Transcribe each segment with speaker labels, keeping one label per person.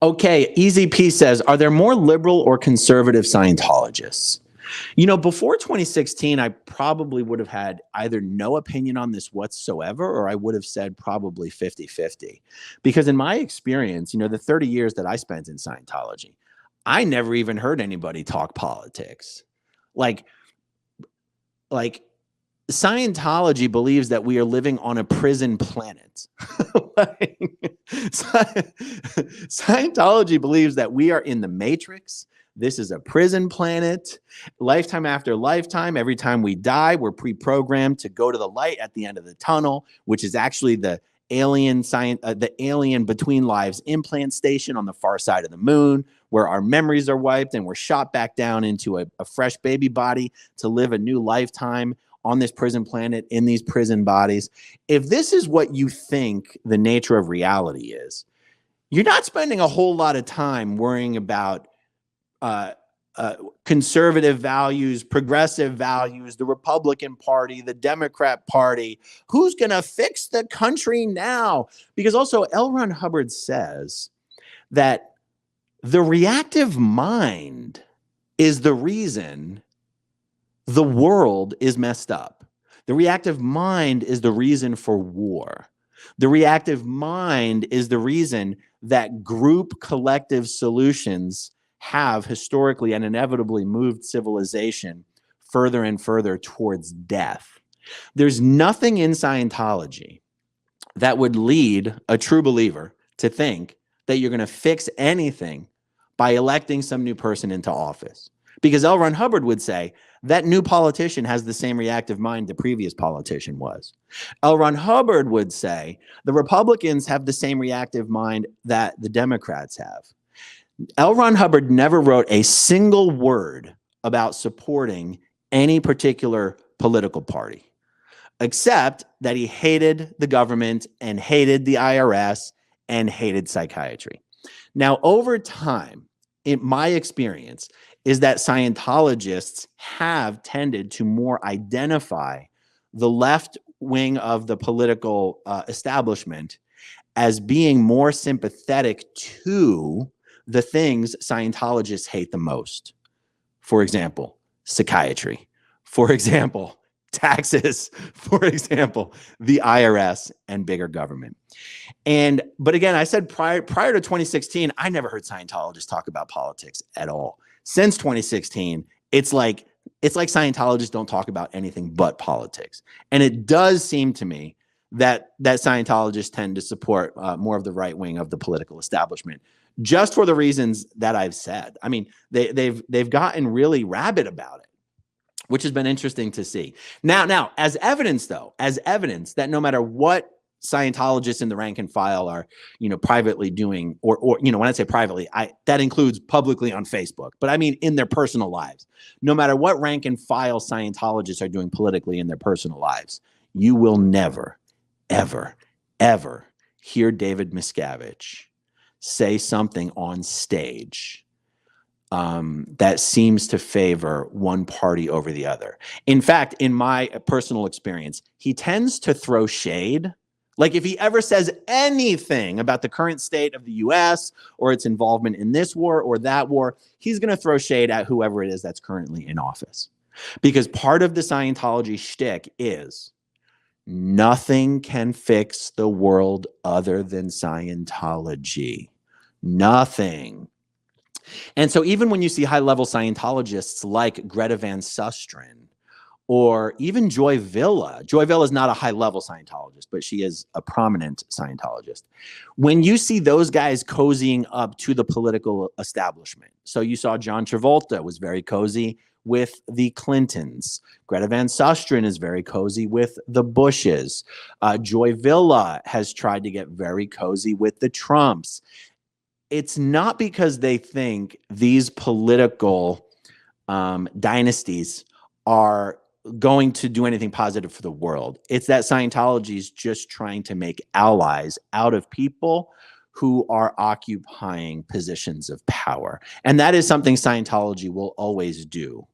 Speaker 1: Okay, Easy P says, are there more liberal or conservative Scientologists? You know, before 2016, I probably would have had either no opinion on this whatsoever, or I would have said probably 50-50. Because in my experience, you know, the 30 years that I spent in Scientology, I never even heard anybody talk politics. Like, like Scientology believes that we are living on a prison planet. Like, Scientology believes that we are in the Matrix. This is a prison planet. Lifetime after lifetime, every time we die, we're pre-programmed to go to the light at the end of the tunnel, which is actually the alien between lives implant station on the far side of the moon, where our memories are wiped and we're shot back down into a fresh baby body to live a new lifetime on this prison planet in these prison bodies. If this is what you think the nature of reality is, you're not spending a whole lot of time worrying about conservative values, progressive values, the Republican Party, the Democrat Party. Who's going to fix the country now? Because also L. Ron Hubbard says that the reactive mind is the reason the world is messed up. The reactive mind is the reason for war. The reactive mind is the reason that group collective solutions have historically and inevitably moved civilization further and further towards death. There's nothing in Scientology that would lead a true believer to think that you're going to fix anything by electing some new person into office. Because L. Ron Hubbard would say that new politician has the same reactive mind the previous politician was. L. Ron Hubbard would say the Republicans have the same reactive mind that the Democrats have. L. Ron Hubbard never wrote a single word about supporting any particular political party, except that he hated the government and hated the IRS and hated psychiatry. Now, over time, in my experience, is that Scientologists have tended to more identify the left wing of the political establishment as being more sympathetic to the things Scientologists hate the most. For example, psychiatry. For example, taxes. For example, the IRS and bigger government. But again, I said prior to 2016, I never heard Scientologists talk about politics at all. Since 2016, it's like Scientologists don't talk about anything but politics. And it does seem to me that Scientologists tend to support more of the right wing of the political establishment, just for the reasons that I've said. I mean, they've gotten really rabid about it, which has been interesting to see. Now, as evidence that no matter what Scientologists in the rank and file are, privately doing, or when I say privately, that includes publicly on Facebook, but I mean in their personal lives. No matter what rank and file Scientologists are doing politically in their personal lives, you will never, ever, ever hear David Miscavige say something on stage that seems to favor one party over the other. In fact, in my personal experience, he tends to throw shade. Like if he ever says anything about the current state of the US or its involvement in this war or that war, he's going to throw shade at whoever it is that's currently in office. Because part of the Scientology shtick is nothing can fix the world other than Scientology. Nothing. And so even when you see high-level Scientologists like Greta Van Susteren, or even Joy Villa. Joy Villa is not a high-level Scientologist, but she is a prominent Scientologist. When you see those guys cozying up to the political establishment, so you saw John Travolta was very cozy with the Clintons. Greta Van Susteren is very cozy with the Bushes. Joy Villa has tried to get very cozy with the Trumps. It's not because they think these political dynasties are going to do anything positive for the world. It's that Scientology is just trying to make allies out of people who are occupying positions of power. And that is something Scientology will always do.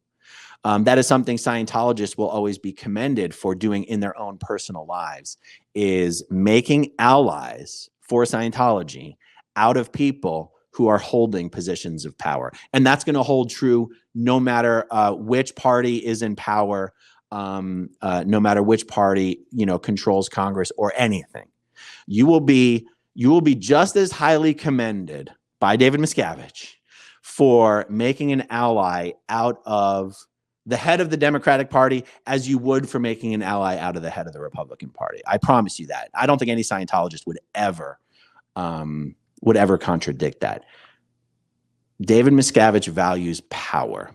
Speaker 1: That is something Scientologists will always be commended for doing in their own personal lives, is making allies for Scientology out of people who are holding positions of power. And that's going to hold true no matter which party is in power, no matter which party, controls Congress or anything. You will be just as highly commended by David Miscavige for making an ally out of the head of the Democratic Party as you would for making an ally out of the head of the Republican Party. I promise you that. I don't think any Scientologist would ever contradict that. David Miscavige values power,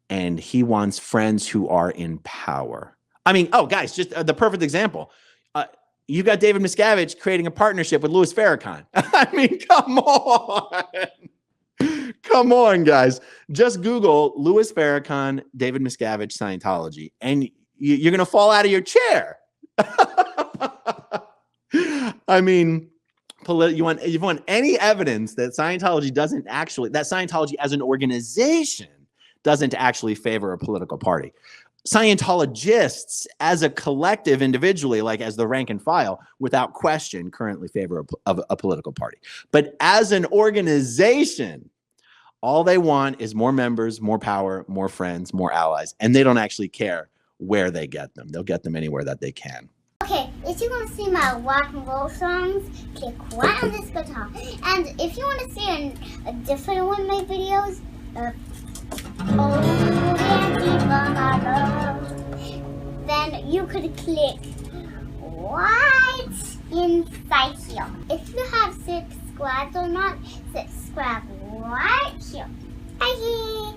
Speaker 1: and he wants friends who are in power. I mean, guys, just the perfect example. You got David Miscavige creating a partnership with Louis Farrakhan. I mean, come on. Come on, guys. Just Google Louis Farrakhan, David Miscavige, Scientology, and you're going to fall out of your chair. I mean, you want any evidence that Scientology that Scientology as an organization doesn't actually favor a political party. Scientologists as a collective individually, like as the rank and file, without question, currently favor a political party. But as an organization, all they want is more members, more power, more friends, more allies, and they don't actually care where they get them. They'll get them anywhere that they can.
Speaker 2: Okay, if you want to see my rock and roll songs, click right on this guitar. And if you want to see a different one of my videos, then you could click right inside here. If you have subscribed or not, subscribe right here. Bye.